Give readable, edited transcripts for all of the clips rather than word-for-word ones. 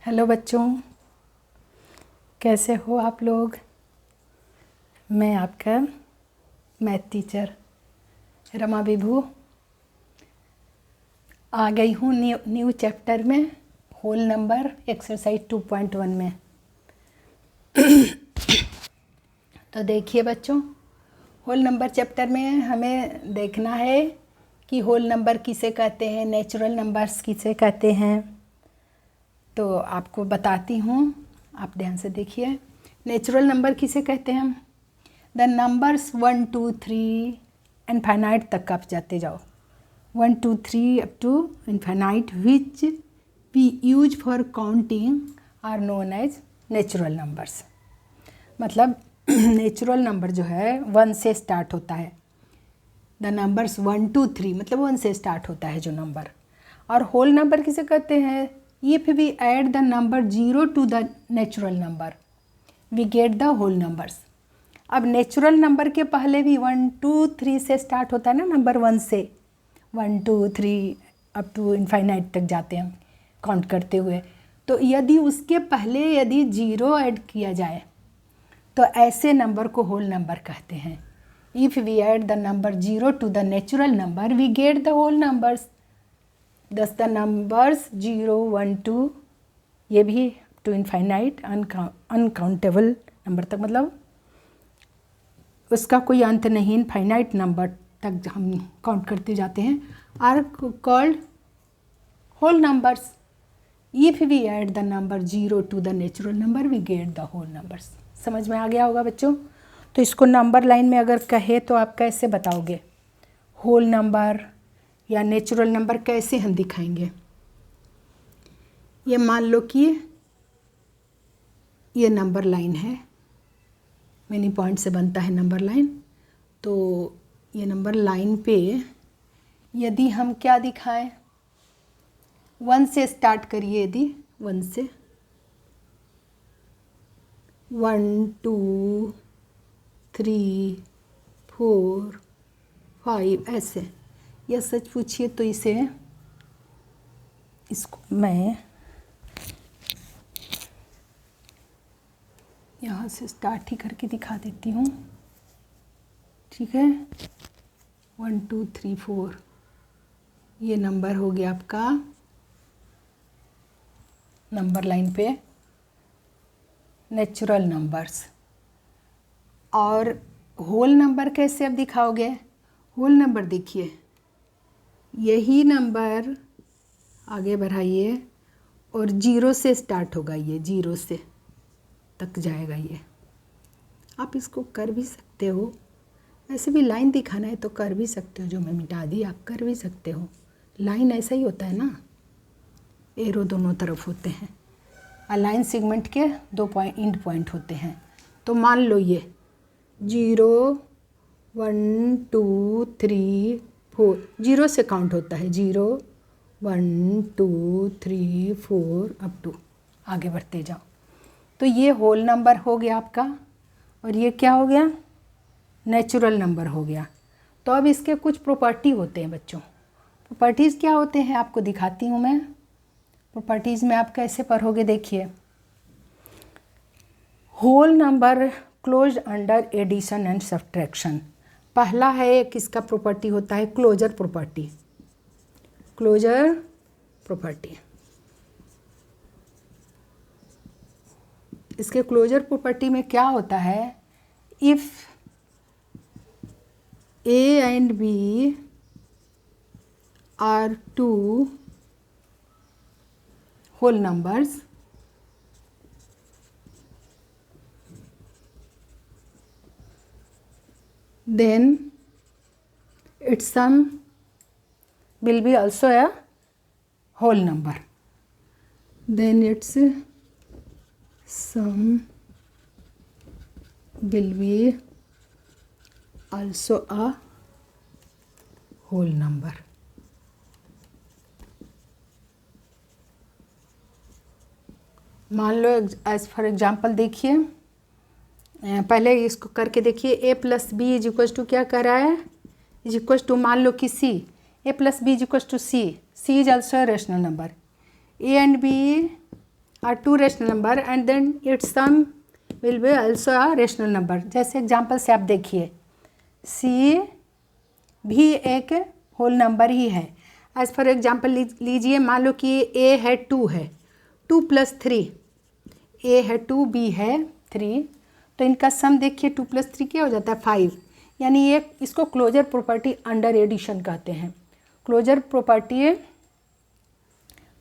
Hello बच्चों, कैसे हो आप लोग। मैं आपका मैथ टीचर रमा विभू आ गई हूँ न्यू चैप्टर में, होल नंबर एक्सरसाइज 2.1 में। तो देखिए बच्चों, होल नंबर चैप्टर में हमें देखना है कि होल नंबर किसे कहते हैं, नेचुरल नंबर्स किसे कहते हैं। तो आपको बताती हूँ, आप ध्यान से देखिए। नेचुरल नंबर किसे कहते हैं हम? द नंबर्स 1 2 3 इनफाइनाइट तक आप जाते जाओ, 1 2 3 up to infinite which we use for counting are known as natural numbers. मतलब नेचुरल नंबर जो है 1 से स्टार्ट होता है। द नंबर्स 1 2 3 मतलब 1 से स्टार्ट होता है जो नंबर। और होल नंबर किसे कहते हैं? If we add the number 0 to the natural number we get the whole numbers. अब नेचुरल नंबर के पहले भी 1 2 3 से स्टार्ट होता है ना, नंबर 1 से 1 2 3 अप टू इनफाइनाइट तक जाते हैं हम काउंट करते हुए। तो यदि उसके पहले यदि 0 ऐड किया जाए तो ऐसे नंबर को होल नंबर कहते हैं। If we add the number 0 to the natural number we get the whole numbers. Thus the numbers 0 1 2 ये भी टू इनफाइनाइट अनकाउंटेबल नंबर तक, मतलब उसका कोई अंत नहीं, इनफाइनाइट नंबर तक हम काउंट करते जाते हैं, are called whole numbers. If we add the number 0 to the natural number we get the whole numbers. समझ में आ गया होगा बच्चों। तो इसको नंबर लाइन में अगर कहे तो आप कैसे बताओगे? होल नंबर या नेचुरल नंबर कैसे हम दिखाएंगे? ये मान लो कि ये नंबर लाइन है, मेनी पॉइंट से बनता है नंबर लाइन। तो ये नंबर लाइन पे यदि हम क्या दिखाएं, 1 से स्टार्ट करिए। यदि 1 से 1 2 3 4 5 ऐसे, या सच पूछिए तो इसको मैं यहाँ से स्टार्ट ही करके दिखा देती हूँ, ठीक है। 1 2 3 4 ये नंबर हो गया आपका नंबर लाइन पे नेचुरल नंबर्स। और होल नंबर कैसे अब दिखाओगे? होल नंबर देखिए, यही नंबर आगे बढ़ाइए और 0 से स्टार्ट होगा, ये 0 से तक जाएगा। ये आप इसको कर भी सकते हो, ऐसे भी लाइन दिखाना है तो कर भी सकते हो, जो मैं मिटा दी आप कर भी सकते हो। लाइन ऐसा ही होता है ना, एरो दोनों तरफ होते हैं, अलाइन सेगमेंट के 2 पॉइंट एंड पॉइंट होते हैं। तो मान लो ये 0 1 2 3 4 0 से काउंट होता है, 0 1 2 3 4 अप टू आगे बढ़ते जाओ। तो ये होल नंबर हो गया आपका, और ये क्या हो गया? नेचुरल नंबर हो गया। तो अब इसके कुछ प्रॉपर्टी होते हैं बच्चों। प्रॉपर्टीज़ क्या होते हैं आपको दिखाती हूँ मैं। प्रॉपर्टीज़ में आप कैसे पढ़ोगे देखिए। Whole number close under addition and subtraction. पहला है किसका प्रॉपर्टी होता है? Closure property. क्लोजर प्रॉपर्टी, इसके क्लोजर प्रॉपर्टी में क्या होता है? If A and B are two whole numbers then its sum will be also a whole number. Then its sum will be also a whole number. मान लो as for example देखिए, पहले इसको करके देखिए। a plus B is equal to क्या कर रहा है? इज इक्वल टू, मान लो कि c, a plus B is equal to c, c is also rational number. A and B are two rational number and then its sum will be also a rational number। जैसे example से आप देखिए, C भी एक whole number ही है। As for example लीजिए, मान लो कि A है 2 है, 2 + 3, A है 2, B है 3, तो इनका सम देखिए 2 + 3 क्या हो जाता है 5। यानी ये इसको क्लोजर प्रॉपर्टी अंडर एडिशन कहते हैं। क्लोजर प्रॉपर्टी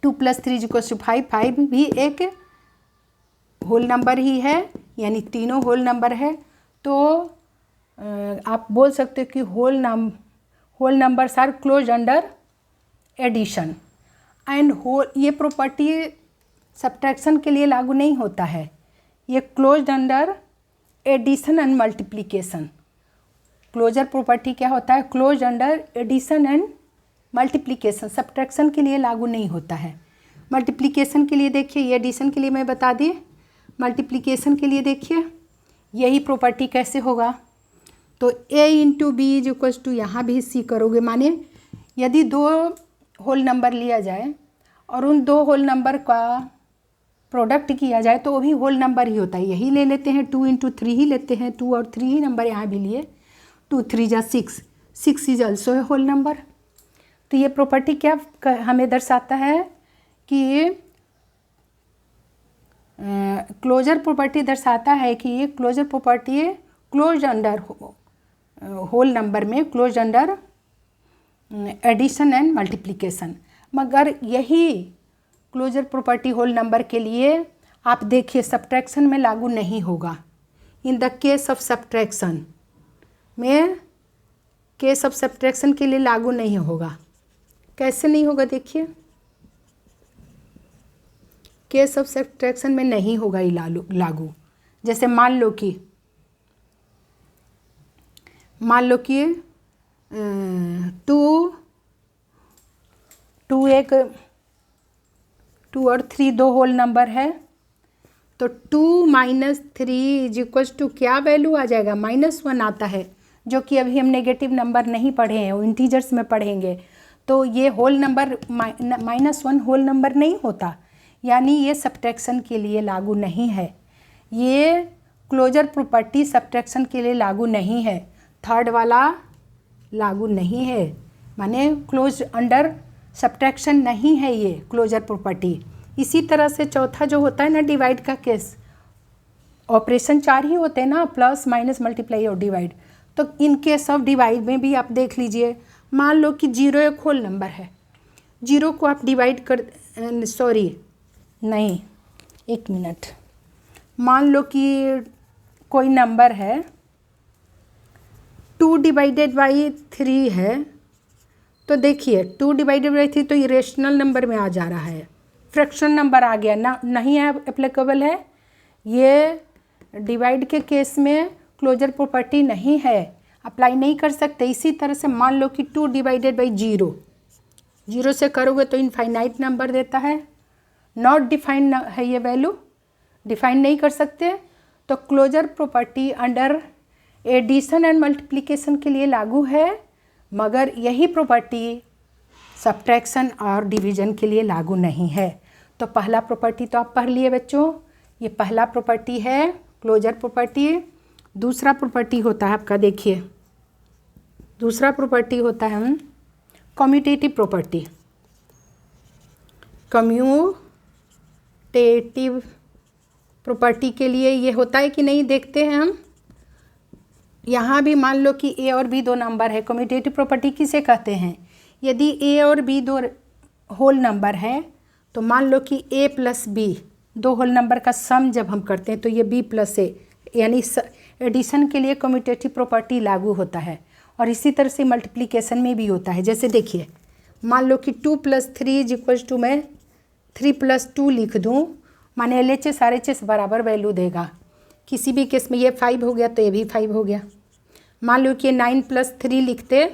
2 + 3 = 5, 5 भी एक होल नंबर ही है, यानी तीनों होल नंबर है। तो आप बोल सकते हो कि whole numbers are close under addition and ये प्रॉपर्टी सब्ट्रैक्शन के लिए लागू नहीं होता है, ये closed under addition and multiplication. Closure property क्या होता है, close under addition and multiplication, subtraction के लिए लागू नहीं होता है। मल्टीप्लिकेशन के लिए देखिए, ये एडिशन के लिए मैं बता दी, मल्टीप्लिकेशन के लिए देखिए यही प्रॉपर्टी कैसे होगा। तो A × B = यहाँ भी C करोगे, माने यदि 2 होल नंबर लिया जाए और उन 2 होल नंबर का प्रोडक्ट किया जाए तो वो भी होल नंबर ही होता है। यही ले लेते हैं, 2 × 3 ही लेते हैं, 2 और 3 ही नंबर यहाँ भी लिए, 2 3 = 6, 6 इज ऑल्सो है होल नंबर। तो ये प्रॉपर्टी क्या हमें दर्शाता है कि क्लोजर प्रॉपर्टी दर्शाता है कि ये closure property close under whole number में close under addition and multiplication. मगर यही क्लोजर प्रॉपर्टी होल नंबर के लिए आप देखिए सब्ट्रैक्शन में लागू नहीं होगा। इन द केस ऑफ सब्ट्रैक्शन में, केस ऑफ सब्ट्रैक्शन के लिए लागू नहीं होगा। कैसे नहीं होगा देखिए, केस ऑफ सब्ट्रैक्शन में नहीं होगा ये लागू। जैसे मान लो कि 2 और 3 2 होल नंबर है, तो 2 - 3 = क्या वैल्यू आ जाएगा, -1 आता है, जो कि अभी हम नेगेटिव नंबर नहीं पढ़े हैं, वो इंटीजर्स में पढ़ेंगे। तो ये होल नंबर -1 होल नंबर नहीं होता, यानी ये सब्ट्रैक्शन के लिए लागू नहीं है। ये क्लोजर प्रॉपर्टी सब्ट्रैक्शन के लिए लागू नहीं है। थर्ड वाला लागू नहीं है, माने क्लोज अंडर सब्ट्रैक्शन नहीं है ये क्लोजर प्रॉपर्टी। इसी तरह से चौथा जो होता है ना, डिवाइड का केस, ऑपरेशन 4 ही होते हैं ना, प्लस माइनस मल्टीप्लाई और डिवाइड। तो इन केस ऑफ डिवाइड में भी आप देख लीजिए, मान लो कि 0 एक होल नंबर है, 0 को आप डिवाइड कर, एक मिनट, मान लो कि कोई नंबर है 2 / 3 है, तो देखिए 2 / 3 तो ये रेशनल नंबर में आ जा रहा है, फ्रैक्शन नंबर आ गया ना, नहीं है एप्लीकेबल है। ये डिवाइड के केस में क्लोजर प्रॉपर्टी नहीं है, अप्लाई नहीं कर सकते। इसी तरह से मान लो कि 2 / 0, 0 से करोगे तो इनफाइनाइट नंबर देता है, नॉट डिफाइंड है ये वैल्यू, डिफाइन नहीं कर सकते। तो closure property under addition and multiplication के लिए लागू है, मगर यही प्रॉपर्टी सब्ट्रैक्शन और डिवीजन के लिए लागू नहीं है। तो पहला प्रॉपर्टी तो आप पढ़ लिए बच्चों, ये पहला प्रॉपर्टी है क्लोजर प्रॉपर्टी। दूसरा प्रॉपर्टी होता है आपका, देखिए दूसरा प्रॉपर्टी होता है कम्यूटेटिव प्रॉपर्टी। कम्यूटेटिव प्रॉपर्टी के लिए ये होता है कि नहीं, देखते हैं हम। यहाँ भी मान लो कि A और B 2 नंबर है, कम्यूटेटिव प्रॉपर्टी किसे कहते हैं, यदि A और B 2 होल नंबर है, तो मान लो कि A + B 2 होल नंबर का सम जब हम करते हैं तो ये B + A, यानी एडिशन के लिए कम्यूटेटिव प्रॉपर्टी लागू होता है। और इसी तरह से मल्टीप्लिकेशन में भी होता है। जैसे देखिए, मान लो कि 2 + 3 = मैं 3 + 2 लिख दूँ, माने LHS RHS बराबर वैल्यू देगा। किसी भी केस में ये 5 हो गया तो ये भी 5 हो गया। मान लो कि 9 + 3 लिखते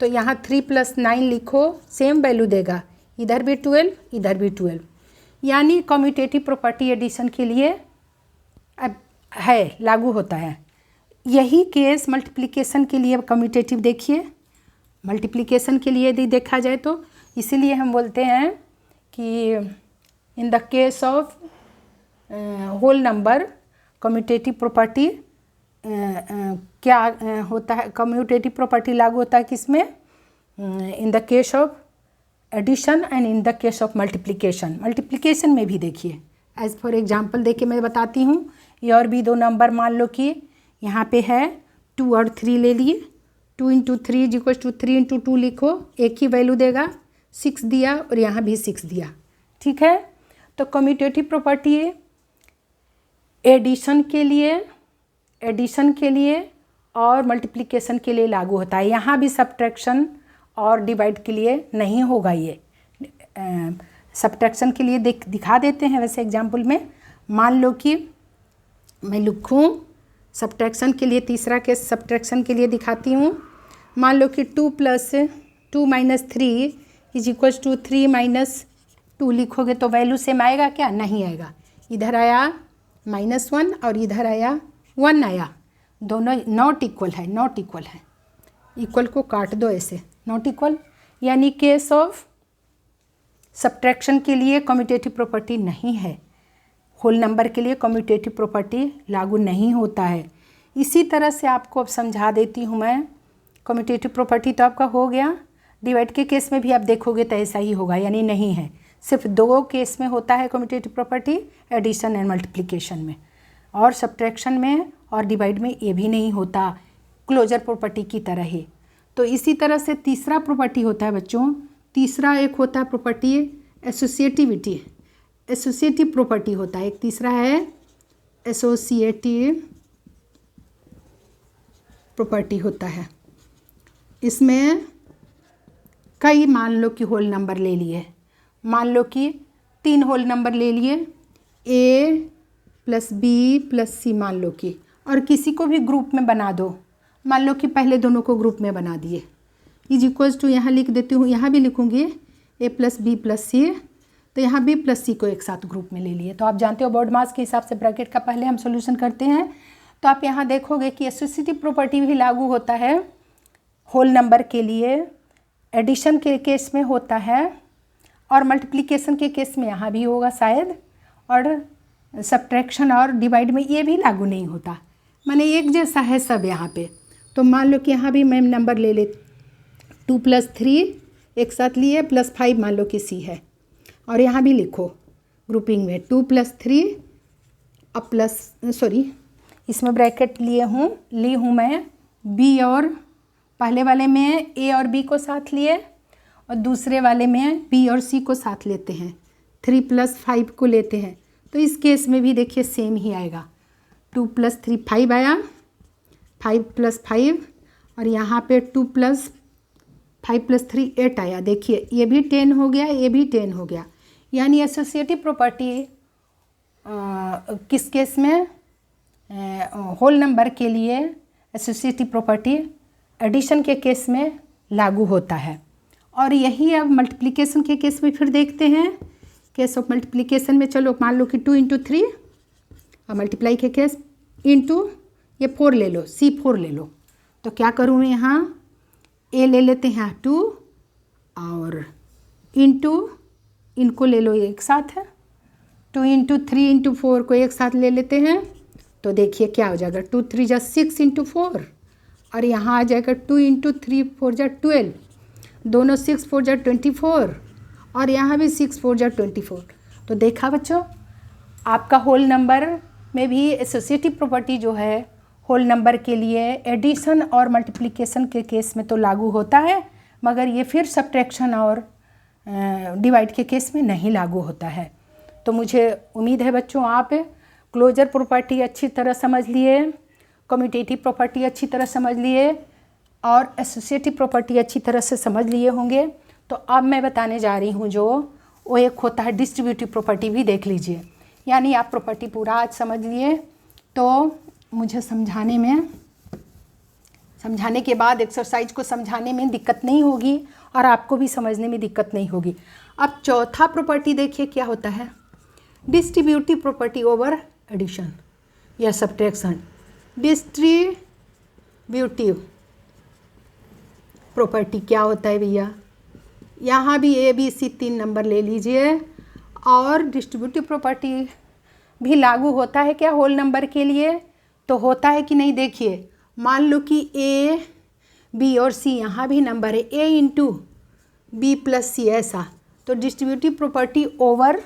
तो यहाँ 3 + 9 लिखो, सेम वैल्यू देगा, इधर भी 12 इधर भी 12। यानी कम्यूटेटिव प्रॉपर्टी एडिशन के लिए अब है, लागू होता है। यही केस मल्टीप्लिकेशन के लिए कम्यूटेटिव देखिए, मल्टीप्लिकेशन के लिए यदि देखा जाए तो इसीलिए हम बोलते हैं कि in the case of whole number commutative property क्या होता है, कम्यूटेटिव प्रॉपर्टी लागू होता है किसमें, in the case of addition and in the case of multiplication. Multiplication में भी देखिए, एज फॉर एग्जांपल देके मैं बताती हूँ। ये और भी दो नंबर मान लो कि यहाँ पे है 2 और 3 ले लिए, 2 × 3 = 3 × 2 लिखो, एक ही वैल्यू देगा, 6 दिया और यहाँ भी 6 दिया, ठीक है। तो कम्यूटेटिव प्रॉपर्टी एडिशन के लिए और मल्टीप्लिकेशन के लिए लागू होता है। यहाँ भी सब्ट्रैक्शन और डिवाइड के लिए नहीं होगा। ये सब्ट्रैक्शन के लिए दिखा देते हैं वैसे एग्जाम्पल में। मान लो कि मैं लिखूँ सब्ट्रैक्शन के लिए, तीसरा केस सब्ट्रैक्शन के लिए दिखाती हूँ। मान लो कि 2 + 2 - 3 = 3 - 2 लिखोगे तो वैल्यू सेम आएगा क्या? नहीं आएगा। इधर आया -1 और इधर आया 1 आया, दोनों नॉट इक्वल है, नॉट इक्वल है। इक्वल को काट दो ऐसे, नॉट इक्वल। यानी केस ऑफ सब्ट्रैक्शन के लिए कम्यूटेटिव प्रॉपर्टी नहीं है, होल नंबर के लिए कम्यूटेटिव प्रॉपर्टी लागू नहीं होता है। इसी तरह से आपको अब समझा देती हूँ मैं। कम्यूटेटिव प्रॉपर्टी तो आपका हो गया, डिवाइड के केस में भी आप देखोगे तो ऐसा ही होगा, यानी नहीं है। सिर्फ 2 केस में होता है commutative property, addition and multiplication में, और सब्ट्रैक्शन में और डिवाइड में ये भी नहीं होता, क्लोजर प्रॉपर्टी की तरह ही। तो इसी तरह से तीसरा प्रॉपर्टी होता है बच्चों, तीसरा एक होता है प्रॉपर्टी एसोसिएटिविटी, एसोसिएटिव प्रॉपर्टी होता है। एक तीसरा है एसोसिएटिव प्रॉपर्टी होता है। इसमें कई मान लो कि होल नंबर ले लिए, मान लो कि 3 होल नंबर ले लिए, A + B + C मान लो कि, और किसी को भी ग्रुप में बना दो। मान लो कि पहले दोनों को ग्रुप में बना दिए, = यहाँ लिख देती हूँ, यहाँ भी लिखूँगी A + B + C, तो यहाँ B + C को एक साथ ग्रुप में ले लिए। तो आप जानते हो बोर्ड मास के हिसाब से ब्रैकेट का पहले हम सॉल्यूशन करते हैं। तो आप यहाँ देखोगे कि एसोसिएटिव प्रॉपर्टी भी लागू होता है होल नंबर के लिए, एडिशन के केस में होता है, और मल्टीप्लिकेशन के केस में यहाँ भी होगा शायद, और सब्ट्रैक्शन और डिवाइड में ये भी लागू नहीं होता। माने एक जैसा है सब यहाँ पे। तो मान लो कि यहाँ भी मैं नंबर ले ले 2 + 3 एक साथ लिए, +5 मान लो कि C है, और यहाँ भी लिखो ग्रुपिंग में 2 + 3 इसमें ब्रैकेट ली हूँ मैं B, और पहले वाले में A और B को साथ लिए, और दूसरे वाले में B और C को साथ लेते हैं, 3 + 5 को लेते हैं। तो इस केस में भी देखिए सेम ही आएगा, 2 + 3 5 आया, 5 + 5, और यहाँ पे 2 + 5 + 3 8 आया। देखिए ये भी 10 हो गया, ये भी 10 हो गया। यानी एसोसिएटिव प्रॉपर्टी किस केस में, होल नंबर के लिए एसोसिएटिव प्रॉपर्टी एडिशन के केस में लागू होता है। और यही अब मल्टीप्लिकेशन के केस में फिर देखते हैं। केस ऑफ मल्टीप्लिकेशन में चलो मान लो कि 2 × 3, और मल्टीप्लाई के केस इंटू ये 4 ले लो, C4 ले लो। तो क्या करूँ मैं, यहाँ A ले लेते हैं 2, और इंटू इनको ले लो एक साथ है, 2 × 3 × 4 को एक साथ ले लेते हैं। तो देखिए क्या हो जाएगा, 2 × 3 = 6 × 4, और यहाँ आ जाएगा 2 × 3 = 4 = 12, दोनों 6 × 4 = 24, और यहाँ भी 6 × 4 = 24। तो देखा बच्चों, आपका होल नंबर में भी एसोसिएटिव प्रॉपर्टी जो है होल नंबर के लिए एडिशन और मल्टीप्लिकेशन के केस में तो लागू होता है, मगर ये फिर सब्ट्रैक्शन और डिवाइड के केस में नहीं लागू होता है। तो मुझे उम्मीद है बच्चों आप क्लोजर प्रॉपर्टी अच्छी तरह समझ लिए, कम्यूटेटिव प्रॉपर्टी अच्छी तरह समझ लिए, और एसोसिएटिव प्रॉपर्टी अच्छी तरह से समझ लिए होंगे। तो अब मैं बताने जा रही हूँ जो वो एक होता है डिस्ट्रीब्यूटिव प्रॉपर्टी, भी देख लीजिए। यानी आप प्रॉपर्टी पूरा आज समझ लिए तो मुझे समझाने के बाद एक्सरसाइज को समझाने में दिक्कत नहीं होगी, और आपको भी समझने में दिक्कत नहीं होगी। अब चौथा प्रॉपर्टी देखिए क्या होता है, डिस्ट्रीब्यूटिव प्रॉपर्टी ओवर एडिशन या सब्ट्रैक्शन। डिस्ट्रीब्यूटिव प्रॉपर्टी क्या होता है भैया, यहाँ भी A B C 3 नंबर ले लीजिए, और डिस्ट्रीब्यूटिव प्रॉपर्टी भी लागू होता है क्या होल नंबर के लिए? तो होता है कि नहीं, देखिए मान लो कि ए बी और सी यहाँ भी नंबर है, ए इंटू बी प्लस सी, ऐसा। तो डिस्ट्रीब्यूटिव प्रॉपर्टी ओवर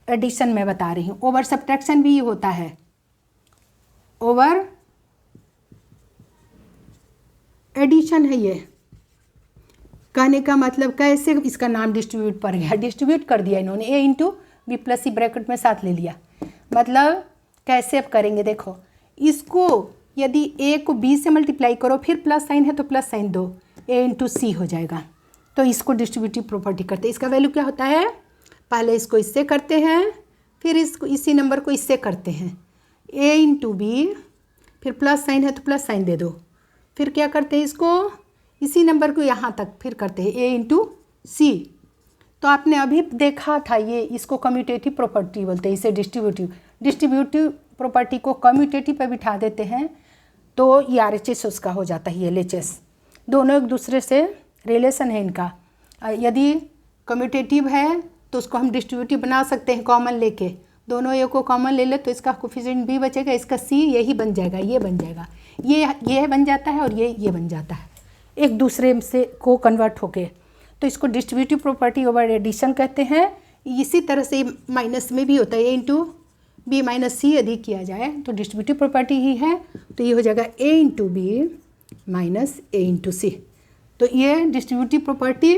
एडिशन में बता रही हूँ, ओवर सब्ट्रैक्शन भी होता है। ओवर एडिशन है ये, कहने का मतलब कैसे इसका नाम डिस्ट्रीब्यूट पर गया, डिस्ट्रीब्यूट कर दिया इन्होंने, ए इंटू बी प्लस सी ब्रैकेट में साथ ले लिया। मतलब कैसे अब करेंगे, देखो इसको यदि ए को बी से मल्टीप्लाई करो, फिर प्लस साइन है तो प्लस साइन दो, ए इंटू सी हो जाएगा। तो इसको डिस्ट्रीब्यूटिव प्रॉपर्टी करते हैं। इसका वैल्यू क्या होता है, पहले इसको इससे करते हैं, फिर इसको इसी नंबर को इससे करते हैं, ए इंटू बी, फिर प्लस साइन है तो प्लस साइन दे दो, फिर क्या करते हैं इसको इसी नंबर को यहाँ तक फिर करते हैं, ए इंटू सी। तो आपने अभी देखा था ये, इसको कम्यूटेटिव प्रॉपर्टी बोलते हैं, इसे डिस्ट्रीब्यूटिव प्रॉपर्टी को कम्यूटेटिव पे बिठा देते हैं तो ये RHS उसका हो जाता है, ये LHS, दोनों एक दूसरे से रिलेशन है इनका। यदि कम्यूटेटिव है तो उसको हम डिस्ट्रीब्यूटिव बना सकते हैं कॉमन लेके, दोनों ए को कॉमन ले ले तो इसका कोफिशिएंट बी बचेगा, इसका सी यही बन जाएगा, ये बन जाएगा, ये बन जाता है और ये बन जाता है, एक दूसरे से को कन्वर्ट होके। तो इसको डिस्ट्रीब्यूटिव प्रॉपर्टी ओवर एडिशन कहते हैं। इसी तरह से माइनस में भी होता है, ए इंटू बी माइनस सी यदि किया जाए तो डिस्ट्रीब्यूटिव प्रॉपर्टी ही है, तो ये हो जाएगा A into B minus A into C. तो ये डिस्ट्रीब्यूटिव प्रॉपर्टी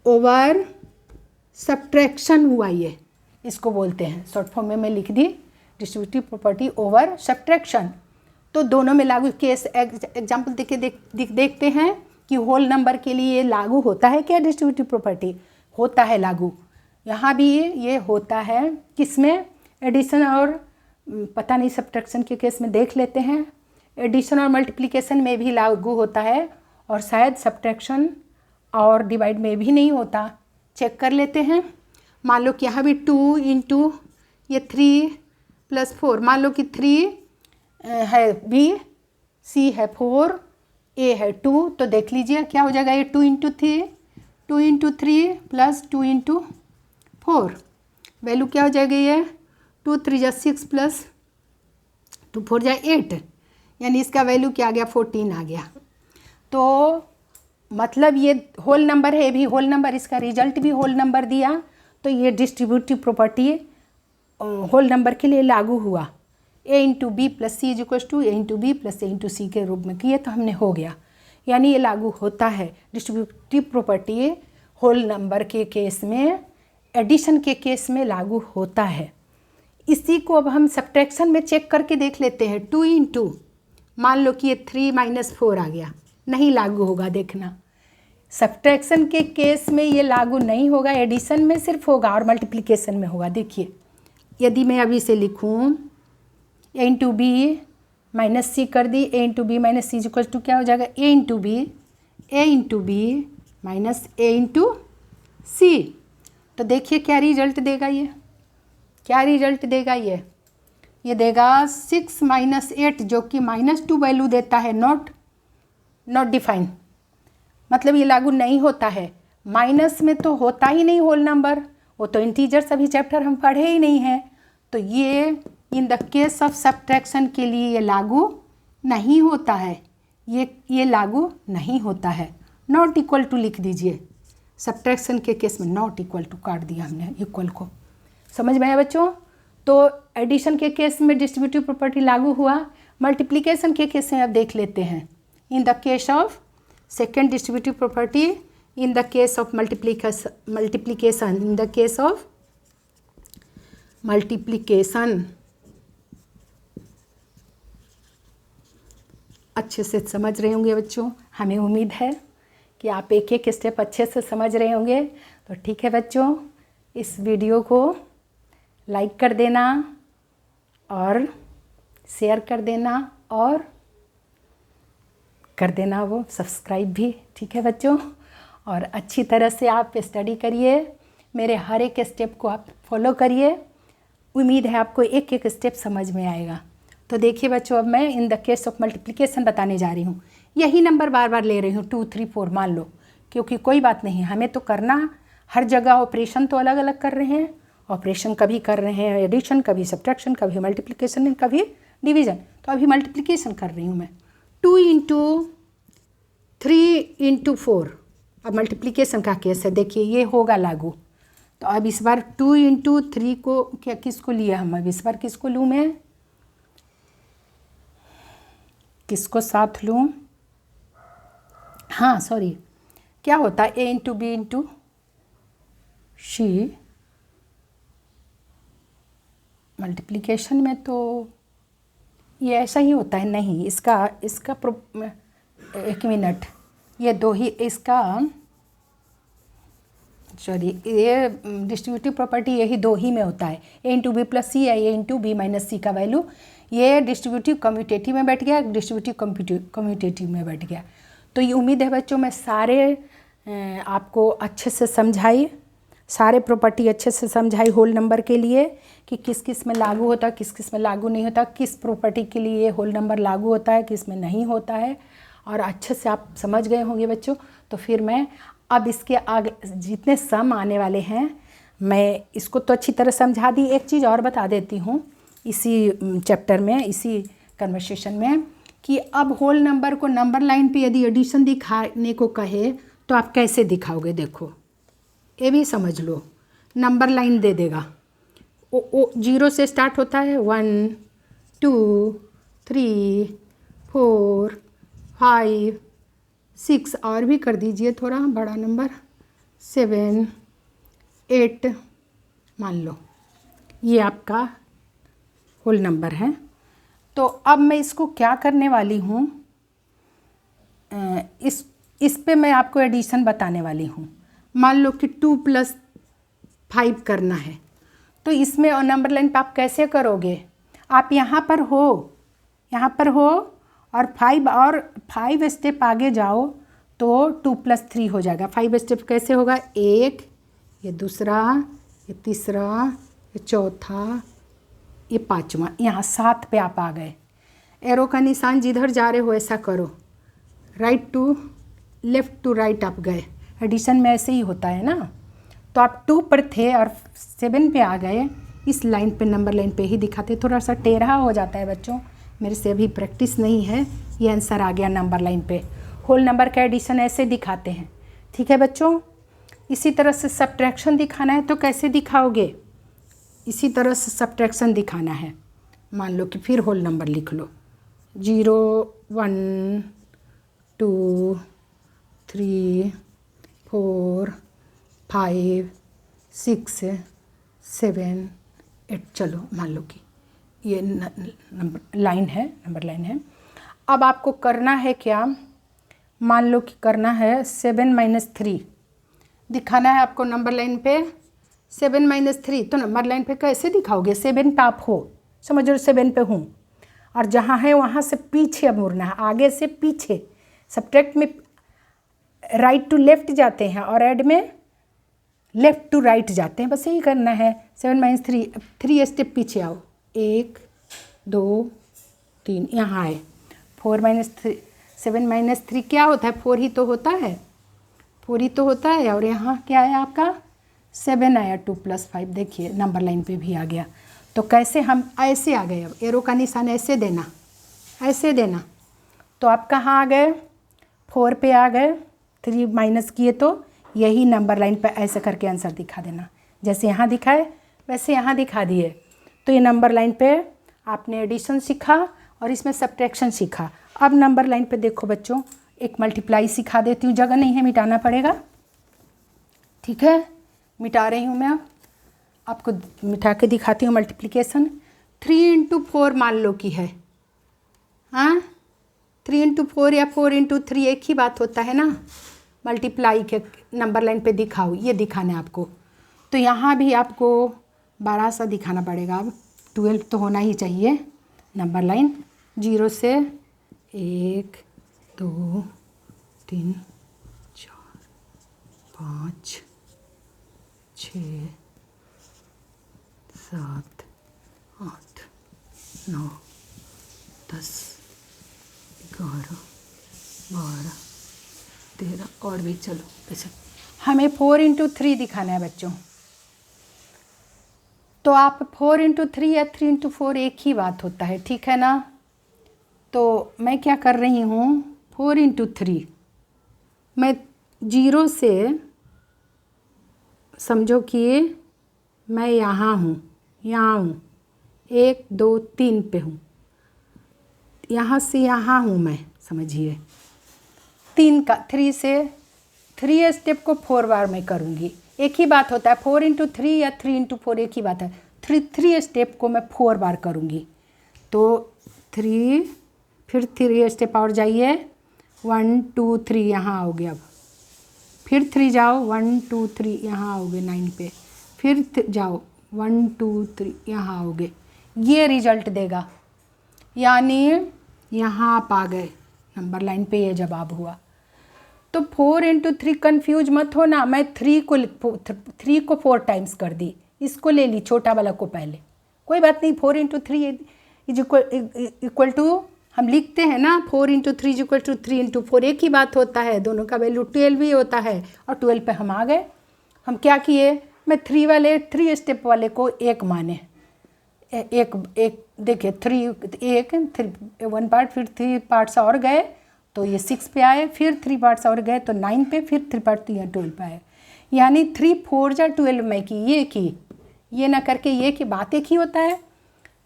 ओवर सब्ट्रैक्शन हुआ, ये इसको बोलते हैं, शॉर्ट फॉर्म में लिख दी डिस्ट्रीब्यूटिव प्रॉपर्टी ओवर सब्ट्रैक्शन। तो दोनों में लागू केस एग्जाम्पल देखते हैं कि होल नंबर के लिए लागू होता है क्या डिस्ट्रीब्यूटिव प्रॉपर्टी, होता है लागू। यहाँ भी ये होता है, किसमें, एडिशन और पता नहीं सब्ट्रैक्शन के केस में देख लेते हैं, एडिशन और मल्टीप्लिकेशन में भी लागू होता है, और शायद सब्ट्रैक्शन और डिवाइड में भी नहीं होता, चेक कर लेते हैं। मान लो कि यहाँ भी 2 इंटू ये 3 प्लस 4, मान लो कि 3 है बी, सी है 4, ए है 2, तो देख लीजिए क्या हो जाएगा, ये 2 इंटू 3 प्लस 2 इंटू 4, वैल्यू क्या हो जाएगी, ये 2 3 जा 6 प्लस 2 4 जा 8, यानी इसका वैल्यू क्या आ गया, 14 आ गया। तो मतलब ये होल नंबर है, ये भी होल नंबर, इसका रिजल्ट भी होल नंबर दिया, तो ये डिस्ट्रीब्यूटिव प्रॉपर्टी होल नंबर के लिए लागू हुआ। A into B plus C is equal to A into B plus A into C के रूप में किए तो हमने हो गया, यानी ये लागू होता है। डिस्ट्रीब्यूटिव प्रॉपर्टी होल नंबर के केस में, एडिशन के केस में लागू होता है। इसी को अब हम सब्ट्रैक्शन में चेक करके देख लेते हैं। 2 इंटू, मान लो कि ये 3 माइनस 4 आ गया, नहीं लागू होगा, देखना सब्ट्रैक्शन के केस में ये लागू नहीं होगा, एडिशन में सिर्फ होगा और मल्टीप्लिकेशन में होगा। देखिए यदि मैं अभी से लिखूँ A into B minus C कर दी, A into B minus C equal to क्या हो जाएगा, A into B minus A into C. तो देखिए क्या रिजल्ट देगा, ये क्या रिजल्ट देगा, ये देगा 6 माइनस 8, जो कि -2 वैल्यू देता है, नॉट डिफाइन, मतलब ये लागू नहीं होता है। माइनस में तो होता ही नहीं होल नंबर, वो तो इंटीजर्स अभी चैप्टर हम पढ़े ही नहीं हैं, तो ये इन द केस ऑफ सब्ट्रैक्शन के लिए ये लागू नहीं होता है, ये लागू नहीं होता है। नॉट इक्वल टू लिख दीजिए, सब्ट्रैक्शन के केस में नॉट इक्वल टू काट दिया हमने इक्वल को, समझ में आया बच्चों। तो एडिशन के केस में डिस्ट्रीब्यूटिव प्रॉपर्टी लागू हुआ, मल्टीप्लिकेशन के केस में अब देख लेते हैं। इन the case of second distributive property, in the case of multiplication, in the case of multiplication अच्छे से समझ रहे होंगे बच्चों, हमें उम्मीद है कि आप एक एक स्टेप अच्छे से समझ रहे होंगे। तो ठीक है बच्चों, इस वीडियो को लाइक कर देना और शेयर कर देना और कर देना वो सब्सक्राइब भी, ठीक है बच्चों। और अच्छी तरह से आप स्टडी करिए, मेरे हर एक स्टेप को आप फॉलो करिए, उम्मीद है आपको एक एक स्टेप समझ में आएगा। तो देखिए बच्चों, अब मैं इन द केस ऑफ मल्टीप्लिकेशन बताने जा रही हूँ। यही नंबर बार बार ले रही हूँ, 2 3 4 मान लो, क्योंकि कोई बात नहीं, हमें तो करना हर जगह ऑपरेशन तो अलग अलग कर रहे हैं। ऑपरेशन कभी कर रहे हैं एडिशन, कभी सब्ट्रैक्शन, कभी मल्टीप्लिकेशन, कभी डिवीज़न। तो अभी मल्टीप्लिकेशन कर रही हूँ मैं। 2 × 3 × 4। अब मल्टीप्लिकेशन का केस है, देखिए ये होगा लागू। तो अब इस बार 2 × 3 को क्या किसको लिया हम, अब इस बार किसको लूँ मैं, किसको साथ लूँ, हाँ सॉरी, क्या होता है A × B × C। मल्टीप्लिकेशन में तो ये ऐसा ही होता है, नहीं इसका एक मिनट, ये दो ही इसका सॉरी, ये डिस्ट्रीब्यूटिव प्रॉपर्टी यही दो ही में होता है। A × B + C या A × B - C का वैल्यू, ये डिस्ट्रीब्यूटिव कम्यूटेटिव में बैठ गया, डिस्ट्रीब्यूटिव कम्यूटेटिव में बैठ गया। तो ये उम्मीद है बच्चों मैं सारे आपको अच्छे से समझाई, सारे प्रॉपर्टी अच्छे से समझाई होल नंबर के लिए कि किस किस में लागू होता है, किस किस में लागू नहीं होता, किस प्रॉपर्टी के लिए होल नंबर लागू होता है, किस में नहीं होता है, और अच्छे से आप समझ गए होंगे बच्चों। तो फिर मैं अब इसके आगे जितने सम आने वाले हैं मैं इसको तो अच्छी तरह समझा दी। एक चीज़ और बता देती हूँ इसी चैप्टर में, इसी कन्वर्सेशन में, कि अब होल नंबर को नंबर लाइन पे यदि एडिशन दिखाने को कहे तो आप कैसे दिखाओगे। देखो ये भी समझ लो, नंबर लाइन दे देगा, ओ 0 से स्टार्ट होता है, 1 2 3 4 5 6, और भी कर दीजिए थोड़ा बड़ा नंबर, 7 8, मान लो ये आपका होल नंबर है। तो अब मैं इसको क्या करने वाली हूँ, इस पे मैं आपको एडिशन बताने वाली हूँ। मान लो कि 2 + 5 करना है, तो इसमें और नंबर लाइन पे आप कैसे करोगे, आप यहाँ पर हो और 5 स्टेप आगे जाओ तो 2 + 3 हो जाएगा। 5 स्टेप कैसे होगा, 1, ये दूसरा, ये तीसरा, ये चौथा, ये पांचवा, यहाँ 7 पे आप आ गए। एरो का निशान जिधर जा रहे हो ऐसा करो, right to left to right आप गए। एडिशन में ऐसे ही होता है ना। तो आप 2 पर थे और 7 पे आ गए, इस लाइन पे नंबर लाइन पे ही दिखाते। थोड़ा सा टेढ़ा हो जाता है बच्चों, मेरे से अभी प्रैक्टिस नहीं है। ये आंसर आ गया नंबर लाइन पे। होल नंबर का एडिशन ऐसे दिखाते हैं, ठीक है बच्चों। इसी तरह से सब्ट्रैक्शन दिखाना है तो कैसे दिखाओगे, इसी तरह से सब्ट्रैक्शन दिखाना है। मान लो कि फिर होल नंबर लिख लो, 0 1 2 3 4 5 6 7 8, चलो मान लो कि ये नंबर लाइन है, नंबर लाइन है। अब आपको करना है क्या, मान लो कि करना है 7 - 3 दिखाना है आपको नंबर लाइन पे। 7 - 3 तो नंबर लाइन पे कैसे दिखाओगे, 7 पे आप हो, समझ लो 7 पे हूँ, और जहाँ है वहाँ से पीछे अब मुड़ना है, आगे से पीछे। सब्ट्रैक्ट में राइट टू लेफ़्ट जाते हैं और ऐड में लेफ़्ट टू राइट जाते हैं, बस यही करना है। 7 - 3, 3 स्टेप पीछे आओ, 1 2 3, यहाँ आए। 4 - 3, 7 - 3 क्या होता है, 4 ही तो होता है, 4 ही तो होता है। और यहाँ क्या है आपका 7 आया, 2 + 5, देखिए नंबर लाइन पे भी आ गया। तो कैसे हम ऐसे आ गए, अब एरो का निशान ऐसे देना, ऐसे देना। तो आप कहाँ आ गए, 4 पे आ गए, 3 माइनस किए तो यही नंबर लाइन पे ऐसे करके आंसर दिखा देना। जैसे यहाँ दिखाए वैसे यहाँ दिखा दिए। तो ये नंबर लाइन पे आपने एडिशन सीखा और इसमें सब्ट्रैक्शन सीखा। अब नंबर लाइन पे देखो बच्चों, एक मल्टीप्लाई सिखा देती हूँ, जगह नहीं है मिटाना पड़ेगा, ठीक है। मिटा रही हूँ मैं, आपको मिटा के दिखाती हूँ मल्टीप्लिकेशन। 3 × 4 मान लो कि है, हाँ 3 × 4 या 4 × 3 एक ही बात होता है ना। मल्टीप्लाई के नंबर लाइन पे दिखाओ, ये दिखाना है आपको। तो यहाँ भी आपको 12 सा दिखाना पड़ेगा, अब 12 तो होना ही चाहिए नंबर लाइन। 0 से 1 2 3 4 5 6 7 8 9 10 11 12 13 और भी, चलो ऐसे हमें 4 इंटू 3 दिखाना है बच्चों। तो आप 4 इंटू 3 या 3 इंटू 4 एक ही बात होता है, ठीक है ना। तो मैं क्या कर रही हूँ, 4 इंटू 3, मैं 0 से, समझो कि मैं यहाँ हूँ, 1 2 3 पे हूँ, यहाँ से यहाँ हूँ मैं, समझिए 3 से 3 स्टेप को 4 बार मैं करूँगी, एक ही बात होता है। 4 इंटू 3 या 3 इंटू 4 एक ही बात है। 3 स्टेप को मैं 4 बार करूँगी। तो 3, फिर 3 स्टेप और जाइए, 1 2 3 यहाँ आओगे। अब फिर 3 जाओ, 1 2 3 यहाँ आओगे 9 पे, फिर जाओ 1 2 3 यहाँ आओगे। ये रिजल्ट देगा, यानी यहाँ आप आ गए, नंबर लाइन पे ये जवाब हुआ। तो 4 इंटू 3 कन्फ्यूज मत हो ना, मैं 3 को 4 टाइम्स कर दी, इसको ले ली छोटा वाला को पहले, कोई बात नहीं। 4 इंटू 3 इज इक्वल टू, हम लिखते हैं ना 4 into 3 is equal to 3 into 4, एक ही बात होता है, दोनों का वैल्यू 12 ही होता है। और 12 पे हम आ गए। हम क्या किए, मैं 3 स्टेप वाले को एक माने, एक देखिए 1 पार्ट, फिर 3 पार्ट्स और गए तो ये 6 पे आए, फिर 3 पार्ट्स और गए तो 9 पे, फिर 3 पार्ट 12 पे आए। यानी 3 4 जा 12 में की, ये ना करके ये की बात एक ही होता है।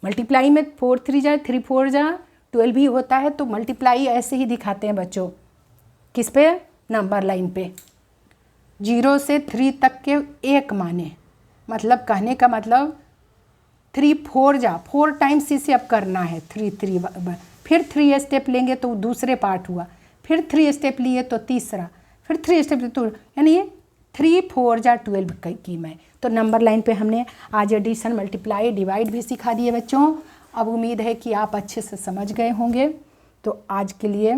मल्टीप्लाई में 4 3 जा 3 4 जा 12 ही होता है। तो मल्टीप्लाई ऐसे ही दिखाते हैं बच्चों, किस पे, नंबर लाइन पे। 0 से 3 तक के एक माने, मतलब कहने का मतलब 3 4 जा 4 टाइम्स इसे अब करना है। 3 फिर 3 स्टेप लेंगे तो दूसरे पार्ट हुआ, फिर 3 स्टेप लिए तो तीसरा, फिर 3 स्टेप तो यानी 3 4 जा 12 की मैं। तो नंबर लाइन पे हमने आज एडिशन, मल्टीप्लाई, डिवाइड भी सिखा दिए बच्चों। अब उम्मीद है कि आप अच्छे से समझ गए होंगे। तो आज के लिए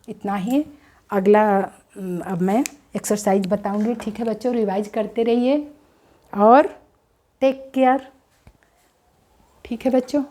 इतना ही। अगला अब मैं एक्सरसाइज बताऊंगी, ठीक है बच्चों। रिवाइज करते रहिए और टेक केयर, ठीक है बच्चों।